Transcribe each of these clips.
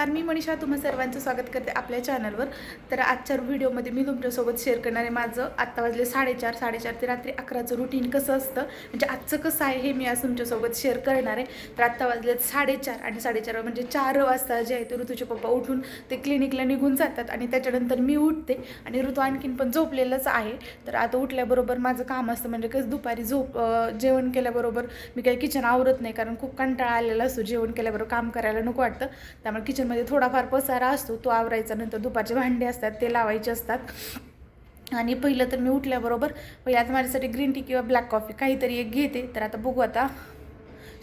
नमस्कार, मी मनीषा तुम्हा सर्वांचं स्वागत करते आपल्या चॅनलवर. तर आजच्या व्हिडिओमध्ये मी तुमच्यासोबत शेअर करणार आहे माझं आत्ता वाजले 4:30 ते रात्री 11चं रुटीन कसं असतं, म्हणजे आजचं कसं आहे हे मी आज तुमच्यासोबत शेअर करणार आहे. तर आत्ता वाजलेत 4:30 आणि 4:30 म्हणजे 4 वाजता जे आहे ते ऋतूचे पप्पा उठून ते क्लिनिकला निघून जातात आणि त्याच्यानंतर मी उठते आणि ऋतू आणखीन पण झोपलेलंच आहे. तर आता उठल्याबरोबर माझं काम असतं म्हणजे कसं दुपारी जेवण केल्याबरोबर मी काही किचन आवरत नाही, कारण खूप कंटाळा आलेला असतो. जेवण केल्याबरोबर काम करायला नको वाटतं, त्यामुळे किचनमध्ये थोडाफार पसारा असतो तो आवरायचा. नंतर दुपारचे भांडे असतात ते लावायचे असतात. आणि पहिलं तर मी उठल्याबरोबर पहिले आता माझ्यासाठी ग्रीन टी किंवा ब्लॅक कॉफी काहीतरी एक घेते. तर आता बघू, आता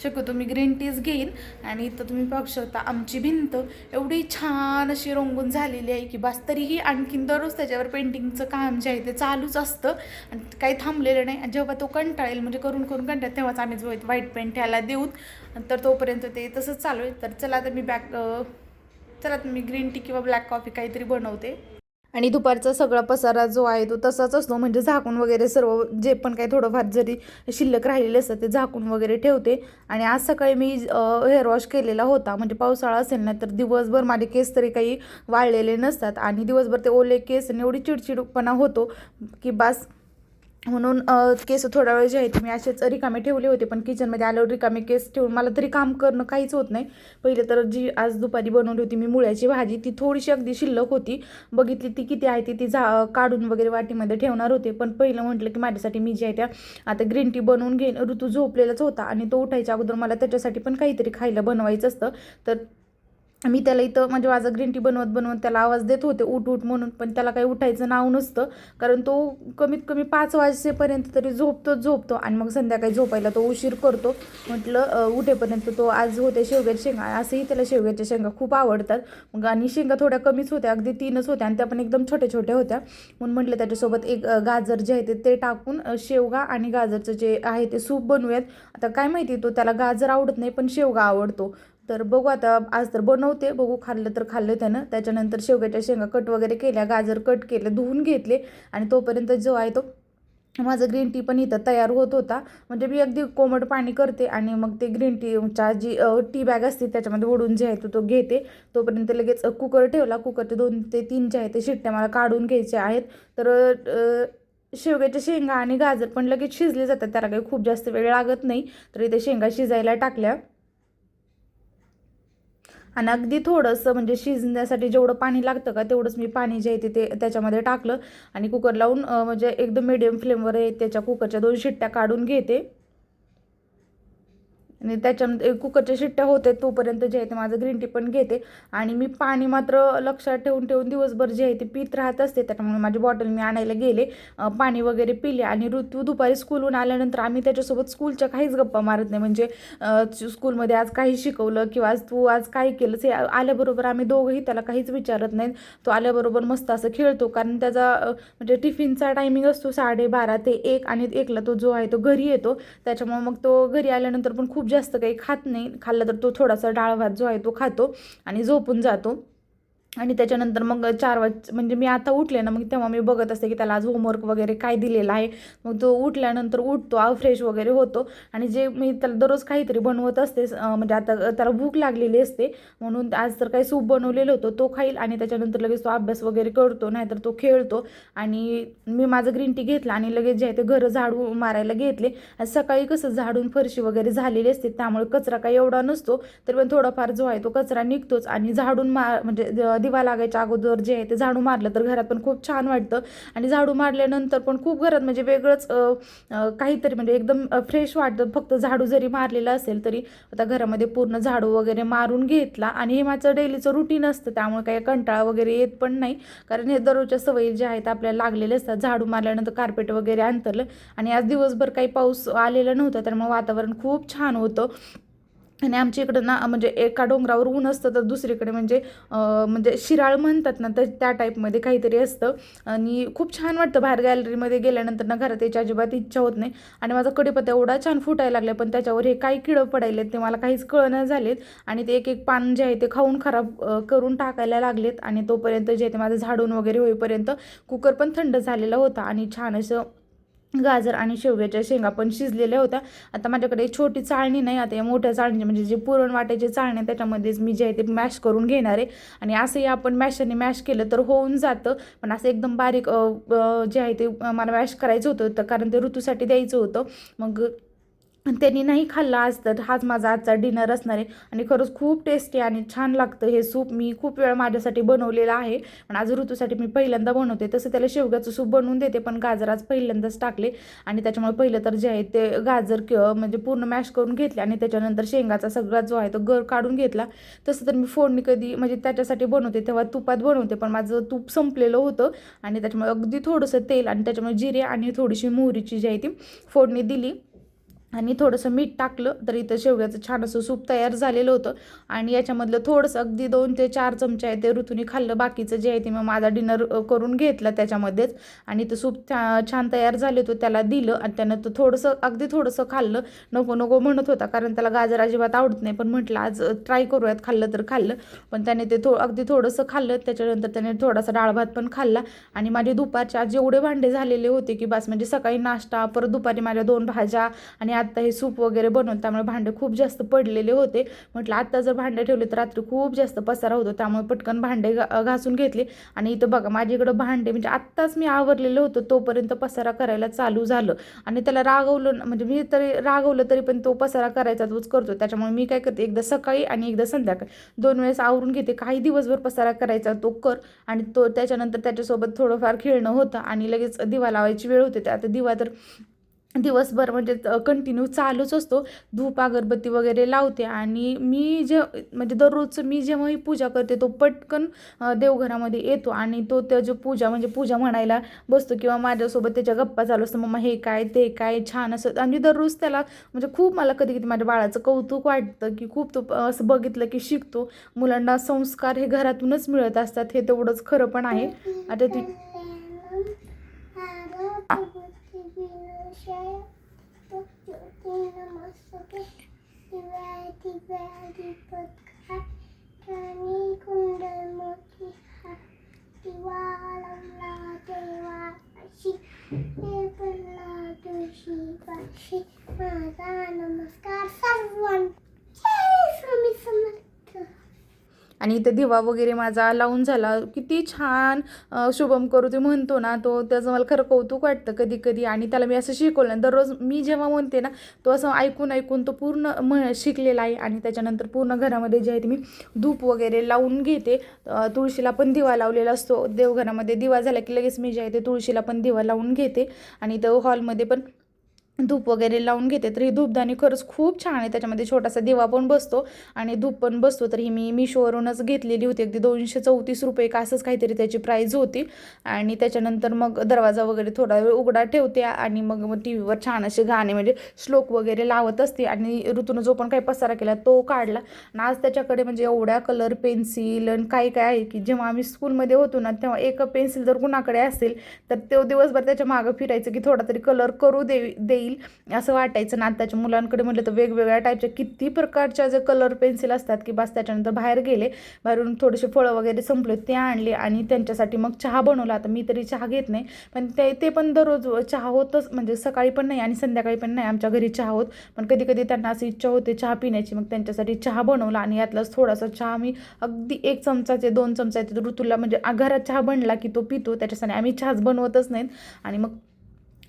शक्यतो मी ग्रीन टीच घेईन. आणि इथं तुम्ही पाहू शकता आमची भिंत एवढी छान अशी रंगून झालेली आहे की बस. तरीही आणखीन दररोज त्याच्यावर पेंटिंगचं काम जे आहे ते चालूच असतं आणि काही थांबलेलं नाही. जेव्हा तो कंटाळेल म्हणजे करून करून कंटाळेल तेव्हाच आम्ही जो व्हाईट पेंट ह्याला देऊन, तर तोपर्यंत ते तसंच चालू आहे. तर चला आता मी ग्रीन टी किंवा ब्लॅक कॉफी काहीतरी बनवते. आणि दुपारचा सगळा पसारा जो आहे तो तसाच असतो, म्हणजे झाकून वगैरे सर्व जे पण काही थोडंफार जरी शिल्लक राहिलेले असतं ते झाकून वगैरे ठेवते. आणि आज सकाळी मी हेअर वॉश केलेला होता, म्हणजे पावसाळा असेल ना तर दिवसभर माझे केस तरी काही वाळलेले नसतात आणि दिवसभर ते ओले केस आणि एवढी चिडचिडपणा होतो की बस. म्हणून केस थोडा वेळ जे आहेत मी असेच रिकामे ठेवले होते, पण किचनमध्ये आल्यावर रिकामे केस ठेवून मला तरी काम करणं काहीच होत नाही. पहिले तर जी आज दुपारी बनवली होती मी मुळ्याची भाजी, ती थोडीशी अगदी शिल्लक होती. बघितली ती किती आहे ती काढून वगैरे वाटीमध्ये ठेवणार होते, पण पहिलं म्हटलं की माझ्यासाठी मी जी आहे त्या आता ग्रीन टी बनवून घेईन. ऋतू झोपलेलाच होता आणि तो उठायच्या अगोदर मला त्याच्यासाठी पण काहीतरी खायला बनवायचं असतं. तर मी त्याला इथं म्हणजे माझं ग्रीन टी बनवत त्याला आवाज देत होते उठ उठ म्हणून, पण त्याला काही उठायचं नाव नसतं, कारण तो कमीत कमी 5 वाजेपर्यंत तरी झोपतो आणि मग संध्याकाळी झोपायला तो उशीर करतो. म्हटलं उठेपर्यंत तो आज होते शेवग्याच्या शेंगा, असंही त्याला शेवग्याच्या शेंगा खूप आवडतात. मग आणि शेंगा थोड्या कमीच होत्या, अगदी 3च होत्या आणि त्या पण एकदम छोट्या छोट्या होत्या. म्हणून म्हटलं त्याच्यासोबत एक गाजर जे आहे ते टाकून शेवगा आणि गाजरचं जे आहे ते सूप बनवूयात. आता काय माहिती, तो त्याला गाजर आवडत नाही पण शेवगा आवडतो. तर बघू आता आज तर बनवते, बघू खाल्लं तर खाल्लं त्यानं. त्याच्यानंतर शेवग्याच्या शेंगा कट वगैरे केल्या, गाजर कट केले, धुवून घेतले आणि तोपर्यंत जो आहे तो माझं ग्रीन टी पण इथं तयार होत होता. म्हणजे मी अगदी कोमट पाणी करते आणि मग ते ग्रीन टीच्या जी टी बॅग असते त्याच्यामध्ये ओढून जे आहे तो घेते. तोपर्यंत लगेच कुकर ठेवला. कुकरचे 2 ते 3 जे आहे ते शिट्ट्या मला काढून घ्यायचे आहेत. तर शेवग्याच्या शेंगा आणि गाजर पण लगेच शिजले जातात, त्याला काही खूप जास्त वेळ लागत नाही. तर इथे शेंगा शिजायला टाकल्या आणि अगदी थोडंसं म्हणजे शिजण्यासाठी जेवढं पाणी लागतं का तेवढंच मी पाणी जे आहे ते त्याच्यामध्ये टाकलं आणि कुकर लावून म्हणजे एकदम मीडियम फ्लेमवर त्याच्या कुकरच्या 2 शिट्ट्या काढून घेते. आणि त्याच्यानंतर कुकरच्या शिट्ट्या होते तोपर्यंत जे आहे ते माझं ग्रीन टी पण घेते. आणि मी पाणी मात्र लक्षात ठेवून ठेवून दिवसभर जे आहे ते पीत राहत असते, त्याच्यामुळे माझी बॉटल मी आणायला गेले, पाणी वगैरे पिले. आणि ऋतू दुपारी स्कूलहून आल्यानंतर आम्ही त्याच्यासोबत स्कूलच्या काहीच गप्पा मारत नाही, म्हणजे स्कूलमध्ये आज काही शिकवलं किंवा आज काय केलं हे आल्याबरोबर आम्ही दोघंही त्याला काहीच विचारत नाहीत. तो आल्याबरोबर मस्त असं खेळतो, कारण त्याचा म्हणजे टिफिनचा टायमिंग असतो 12:30 ते 1 आणि 1ला तो जो आहे तो घरी येतो. त्याच्यामुळे मग तो घरी आल्यानंतर पण खूप जास्त काही खात नाही, खाल्लं तर तो थोडासा डाळ भात जो आहे तो खातो आणि झोपून जातो. आणि त्याच्यानंतर मग 4 म्हणजे मी आता उठले ना, मग तेव्हा मी बघत असते की त्याला आज होमवर्क वगैरे काय दिलेलं आहे. मग तो उठल्यानंतर उठतो, फ्रेश वगैरे होतो आणि जे मी त्याला दररोज काहीतरी बनवत असते, म्हणजे आता त्याला भूक लागलेली असते म्हणून आज तर काही सूप बनवलेलं होतं तो खाईल आणि त्याच्यानंतर लगेच तो अभ्यास वगैरे करतो, नाहीतर तो खेळतो. आणि मी माझं ग्रीन टी घेतला आणि लगेच जे आहे ते घरं झाडू मारायला घेतले. सकाळी कसं झाडून फरशी वगैरे झालेली असते त्यामुळे कचरा काही एवढा नसतो, तर पण थोडाफार जो आहे तो कचरा निघतोच. आणि झाडून म्हणजे दिवा लागायच्या अगोदर जे आहे ते झाडू मारलं तर घरात पण खूप छान वाटतं. आणि झाडू मारल्यानंतर पण खूप घरात म्हणजे वेगळंच काहीतरी म्हणजे एकदम फ्रेश वाटतं. फक्त झाडू जरी मारलेलं असेल तरी आता घरामध्ये पूर्ण झाडू वगैरे मारून घेतला. आणि हे माझं डेलीचं रुटीन असतं, त्यामुळे काही कंटाळा वगैरे येत पण नाही, कारण हे दररोजच्या सवयी ज्या आहेत आपल्याला लागलेले असतात. झाडू मारल्यानंतर कार्पेट वगैरे अंतरलं आणि आज दिवसभर काही पाऊस आलेला नव्हता, तर मग वातावरण खूप छान होतं. आणि आमच्या इकडं ना म्हणजे एका डोंगरावर ऊन असतं तर दुसरीकडे म्हणजे शिराळ म्हणतात ना, तर त्या टाईपमध्ये काहीतरी असतं. आणि खूप छान वाटतं. बाहेर गॅलरीमध्ये गेल्यानंतर ना घरात यायची अजिबात इच्छा होत नाही. आणि माझा कढीपत्ता एवढा छान फुटायला लागला, पण त्याच्यावर हे काही किडं पडायलेत ते मला काहीच कळना झालेत. आणि ते एक एक पान जे आहे ते खाऊन खराब करून टाकायला लागलेत. आणि तोपर्यंत जे आहे ते माझं झाडून वगैरे होईपर्यंत कुकर पण थंड झालेला होता आणि छान असं गाजर आणि शेवग्याच्या शेंगा पण शिजलेल्या होत्या. आता माझ्याकडे एक छोटी चाळणी नाही, आता या मोठ्या चाळणी म्हणजे जे पुरण वाटायचे चाळणी त्याच्यामध्येच मी जे आहे ते मॅश करून घेणार आहे. आणि असंही आपण मॅशरने मॅश केलं तर होऊन जातं, पण असं एकदम बारीक जे आहे ते मला मॅश करायचं होतं, तर कारण ते ऋतूसाठी द्यायचं होतं. मग त्यांनी नाही खाल्ला आज, तर हाच माझा आजचा डिनर असणार आहे. आणि खरंच खूप टेस्टी आणि छान लागतं हे सूप. मी खूप वेळा माझ्यासाठी बनवलेलं आहे, पण आज ऋतूसाठी मी पहिल्यांदा बनवते. तसं त्याला शेवग्याचं सूप बनवून देते, पण गाजर आज पहिल्यांदाच टाकले. आणि त्याच्यामुळे पहिलं तर जे आहे ते गाजर म्हणजे पूर्ण मॅश करून घेतले आणि त्याच्यानंतर शेंगाचा सगळा जो आहे तो गर काढून घेतला. तसं तर मी फोडणी कधी म्हणजे त्याच्यासाठी बनवते तेव्हा तुपात बनवते, पण माझं तूप संपलेलं होतं आणि त्याच्यामुळे अगदी थोडंसं तेल आणि त्याच्यामुळे जिरे आणि थोडीशी मोहरीची जी आहे ती फोडणी दिली आणि थोडंसं मीठ टाकलं, तर इथं शेवग्याचं छान असं सूप तयार झालेलं होतं. आणि याच्यामधलं थोडंसं अगदी 2 ते 4 चमचे आहे ते ऋतूने खाल्लं. बाकीचं जे आहे ते मग माझा डिनर करून घेतला त्याच्यामध्येच. आणि ते सूप छान तयार झाले होतं, त्याला दिलं आणि त्यानं तो थोडंसं अगदी थोडंसं खाल्लं. नको नको म्हणत होता, कारण त्याला गाजर अजिबात आवडत नाही, पण म्हटलं आज ट्राय करूयात, खाल्लं तर खाल्लं. पण त्याने ते अगदी थोडंसं खाल्लं. त्याच्यानंतर त्याने थोडासा डाळ भात पण खाल्ला. आणि माझे दुपारचे आज जेवढे भांडे झालेले होते की बस, म्हणजे सकाळी नाश्ता, परत दुपारी माझ्या 2 भाज्या आणि आत्ता हे सूप वगैरे बनवून, त्यामुळे भांडे खूप जास्त पडलेले होते. म्हटलं आत्ता जर भांडे ठेवले तर रात्री खूप जास्त पसारा होतो, त्यामुळे पटकन भांडे घासून घेतले. आणि इथं बघा माझ्याकडं भांडे म्हणजे आत्ताच मी आवरलेलं होतं तोपर्यंत पसारा करायला चालू झालं. आणि त्याला रागवलं, म्हणजे मी तरी रागवलं तरी पण तो पसारा करायचा तोच करतो. त्याच्यामुळे मी काय करते, एकदा सकाळी आणि एकदा संध्याकाळी 2 वेळेस आवरून घेते. काही दिवसभर पसारा करायचा तो कर, आणि तो त्याच्यानंतर त्याच्यासोबत थोडंफार खेळणं होतं आणि लगेच दिवा लावायची वेळ होते. आता दिवा तर दिवसभर म्हणजे कंटिन्यू चालूच असतो. धूप अगरबत्ती वगैरे लावते. आणि मी म्हणजे दररोजचं मी जेव्हाही पूजा करते तो पटकन देवघरामध्ये येतो आणि तो त्याची पूजा म्हणायला बसतो किंवा माझ्यासोबत त्याच्या गप्पा चालू असतं, मम्मा हे काय ते काय छान असं. आणि दररोज त्याला म्हणजे खूप मला कधी कधी माझ्या बाळाचं कौतुक वाटतं की खूप तो असं बघितलं की शिकतो. मुलांना संस्कार हे घरातूनच मिळत असतात, हे तेवढंच खरं पण आहे. आता ती नमस्कार सर्वांना. आणि इथं दिवा वगैरे माझा लावून झाला. किती छान शुभम करोती म्हणतो ना तो, त्याचं मला खरं कौतुक वाटतं कधी कधी. आणि त्याला मी असं शिकवलं दररोज मी जेव्हा म्हणते ना, तो असं ऐकून ऐकून तो पूर्ण शिकलेला आहे. आणि त्याच्यानंतर पूर्ण घरामध्ये जे आहे ते मी धूप वगैरे लावून घेते. तुळशीला पण दिवा लावलेला असतो. देवघरामध्ये दिवा झाला की लगेच मी जे आहे ते तुळशीला पण दिवा लावून घेते. आणि इथं हॉलमध्ये पण धूप वगैरे लावून घेते. तर ही धूपदाणी खरंच खूप छान आहे, त्याच्यामध्ये छोटासा दिवा पण बसतो आणि धूप पण बसतो. तर ही मी मिशोवरूनच घेतलेली होती, अगदी 234 रुपये का असंच काहीतरी त्याची प्राईज होती. आणि त्याच्यानंतर मग दरवाजा वगैरे थोडा वेळ उघडा ठेवते आणि मग टी व्हीवर छान असे गाणे म्हणजे श्लोक वगैरे लावत असते. आणि ऋतूनं जो पण काही पसारा केला तो काढला. आणि आज त्याच्याकडे म्हणजे एवढ्या कलर पेन्सिल आणि काय काय आहे की जेव्हा आम्ही स्कूलमध्ये होतो ना, तेव्हा एक पेन्सिल जर कुणाकडे असेल तर तो दिवसभर त्याच्या मागं फिरायचं की थोडा तरी कलर करू देईल असं वाटायचं. ना आताच्या मुलांकडे म्हटलं तर वेगवेगळ्या टाईपच्या किती प्रकारच्या जे कलर पेन्सिल असतात की बस. त्याच्यानंतर बाहेरून थोडेसे फळं वगैरे संपले ते आणले आणि त्यांच्यासाठी मग चहा बनवला. आता मी तरी चहा घेत नाही, पण ते पण दररोज चहा होतच, म्हणजे सकाळी पण नाही आणि संध्याकाळी पण नाही आमच्या घरी चहा होत. पण कधी कधी त्यांना असं इच्छा होते चहा पिण्याची, मग त्यांच्यासाठी चहा बनवला. आणि यातलाच थोडासा चहा मी अगदी 1 चमचाचे 2 चमचाचे ऋतूला म्हणजे घरात चहा बनला की तो पितो, त्याच्यासाठी आम्ही चहाच बनवतच नाहीत. आणि मग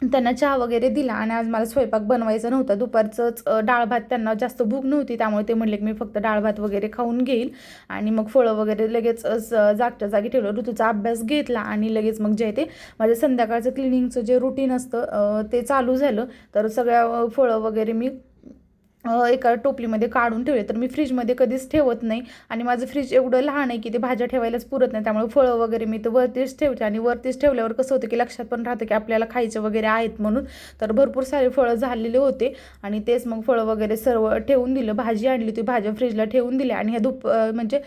त्यांना चहा वगैरे दिला. आणि आज मला स्वयंपाक बनवायचा नव्हता, दुपारचंच डाळ भात, त्यांना जास्त भूक नव्हती त्यामुळे ते म्हणले की मी फक्त डाळ भात वगैरे खाऊन घेईल. आणि मग फळं वगैरे लगेच जागच्या जागी ठेवलं. ऋतूचा अभ्यास घेतला आणि लगेच मग जे आहे ते माझं संध्याकाळचं क्लिनिंगचं जे रुटीन असतं ते चालू झालं. तर सगळ्या फळं वगैरे मी एका टोपलीमध्ये काढून ठेवले. तर मी फ्रीजमध्ये कधीच ठेवत नाही आणि माझं फ्रीज एवढं लहान आहे की ते भाज्या ठेवायलाच पुरत नाही, त्यामुळे फळं वगैरे मी तर वरतीच ठेवते. आणि वरतीच ठेवल्यावर कसं होतं की लक्षात पण राहतं की आपल्याला खायचं वगैरे आहेत म्हणून. तर भरपूर सारे फळं झालेले होते आणि तेच मग फळं वगैरे सर्व ठेवून दिलं. भाजी आणली होती, भाज्या फ्रीजला ठेवून दिल्या. आणि ह्या म्हणजे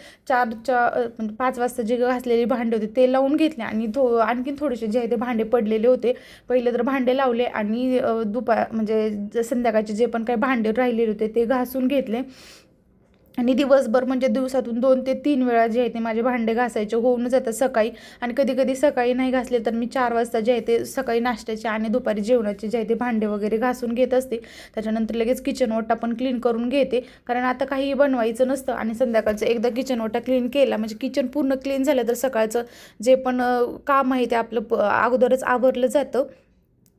5 वाजता जे घासलेले भांडे होते ते लावून घेतले. आणि आणखीन थोडेसे जे आहे ते भांडे पडलेले होते, पहिले तर भांडे लावले. आणि म्हणजे संध्याकाळचे जे पण काही भांडे राहिले होते ते घासून घेतले. आणि दिवसभर म्हणजे दिवसातून 2 ते 3 वेळा जे आहे ते माझे भांडे घासायचे होऊन जातात सकाळी. आणि कधी कधी सकाळी नाही घासले तर मी 4 वाजता जे आहे ते सकाळी नाश्त्याचे आणि दुपारी जेवणाचे जे आहे ते भांडे वगैरे घासून घेत असते. त्याच्यानंतर लगेच किचन ओटा पण क्लीन करून घेते, कारण आता काहीही बनवायचं नसतं. आणि संध्याकाळचं एकदा किचन ओटा क्लीन केला म्हणजे किचन पूर्ण क्लीन झालं तर सकाळचं जे पण काम आहे ते आपलं अगोदरच आवरलं जातं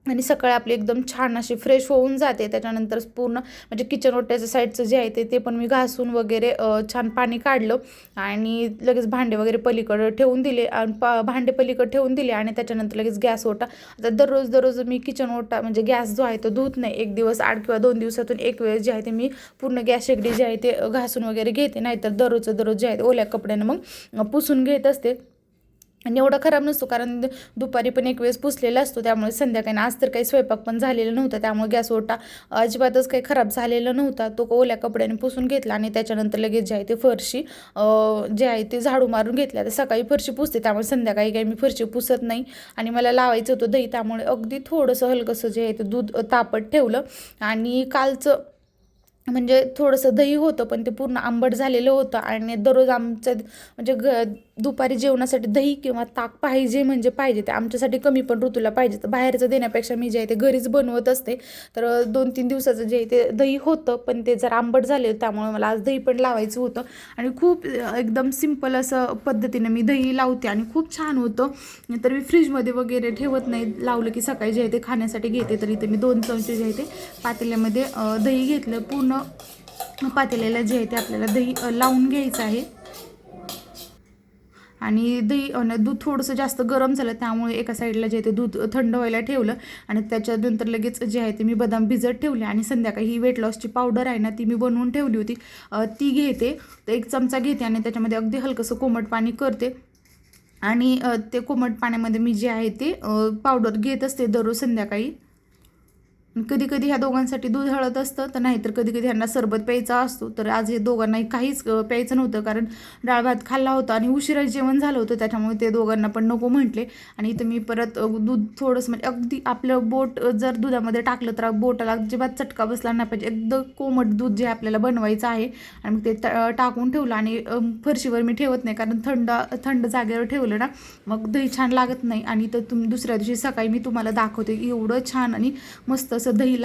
आणि सकाळी आपली एकदम छान अशी फ्रेश होऊन जाते. त्याच्यानंतर पूर्ण म्हणजे किचन ओट्याचं साईडचं जे आहे ते पण मी घासून वगैरे छान पाणी काढलं आणि लगेच भांडे वगैरे पलीकडे ठेवून दिले आणि भांडे पलीकडे ठेवून दिले. आणि त्याच्यानंतर लगेच गॅस ओटा, आता दररोज मी किचन ओटा म्हणजे गॅस जो आहे तो धुत नाही. एक दिवस 8 किंवा 2 दिवसातून एक वेळेस जे आहे ते मी पूर्ण गॅस शेगडी जे आहे ते घासून वगैरे घेते, नाहीतर दररोज जे आहे ते ओल्या कपड्यानं मग पुसून घेत असते. आणि एवढा खराब नसतो, कारण दुपारी पण एक वेळेस पुसलेला असतो. त्यामुळे संध्याकाळी आज तर काही स्वयंपाक पण झालेला नव्हता, त्यामुळे गॅस ओटा अजिबातच काही खराब झालेला नव्हता. तो ओल्या कपड्याने पुसून घेतला आणि त्याच्यानंतर लगेच जे आहे ते फरशी जे आहे ते झाडू मारून घेतल्या. तर सकाळी फरशी पुसते, त्यामुळे संध्याकाळी काही मी फरशी पुसत नाही. आणि मला लावायचं होतं दही, त्यामुळे अगदी थोडंसं हलकंसं जे आहे ते दूध तापत ठेवलं. आणि कालचं म्हणजे थोडंसं दही होतं पण ते पूर्ण आंबट झालेलं होतं. आणि दररोज आमचं म्हणजे दुपारी जेवणासाठी दही किंवा ताक पाहिजे म्हणजे पाहिजे. ते आमच्यासाठी कमी पण ऋतूला पाहिजे, तर बाहेरचं देण्यापेक्षा मी जे आहे ते घरीच बनवत असते. तर 2-3 दिवसाचं जे आहे ते दही होतं पण ते जर आंबट झाले, त्यामुळे मला आज दही पण लावायचं होतं. आणि खूप एकदम सिंपल असं पद्धतीने मी दही लावते आणि खूप छान होतं. तर मी फ्रीजमध्ये वगैरे ठेवत नाही, लावलं की सकाळी जे आहे ते खाण्यासाठी घेते. तर इथे मी 2 चमचे जे आहे ते पातेल्यामध्ये दही घेतलं. पूर्ण पातेल्याला जे आहे ते आपल्याला दही लावून घ्यायचं आहे. आणि दूध थोडंसं जास्त गरम झालं, त्यामुळे एका साईडला जे आहे ते दूध थंड व्हायला ठेवलं. आणि त्याच्यानंतर लगेच जे आहे ते मी बदाम भिजत ठेवले. आणि संध्याकाळी ही वेट लॉसची पावडर आहे ना, ती मी बनवून ठेवली होती, ती घेते. तर 1 चमचा घेते आणि त्याच्यामध्ये अगदी हलकंसं कोमट पाणी करते. आणि ते कोमट पाण्यामध्ये मी जे आहे ते पावडर घेत असते दररोज संध्याकाळी. कधी कधी ह्या दोघांसाठी दूध हळद असतं, तर नाहीतर कधी कधी ह्यांना सरबत प्यायचा असतो. तर आज हे दोघांनाही काहीच प्यायचं नव्हतं, कारण डाळ भात खाल्ला होता आणि उशिरा जेवण झालं होतं, त्याच्यामुळे ते दोघांना पण नको म्हटले. आणि इथं मी परत दूध थोडंसं म्हणजे अगदी आपलं बोट जर दुधामध्ये टाकलं तर बोटाला अजिबात चटका बसला नाही पाहिजे, एकदम कोमट दूध जे आपल्याला बनवायचं आहे. आणि मग ते टाकून ठेवलं. आणि फरशीवर मी ठेवत नाही, कारण थंड जागेवर ठेवलं ना मग दही छान लागत नाही. आणि तर दुसऱ्या दिवशी सकाळी मी तुम्हाला दाखवते एवढं छान आणि मस्त असं दही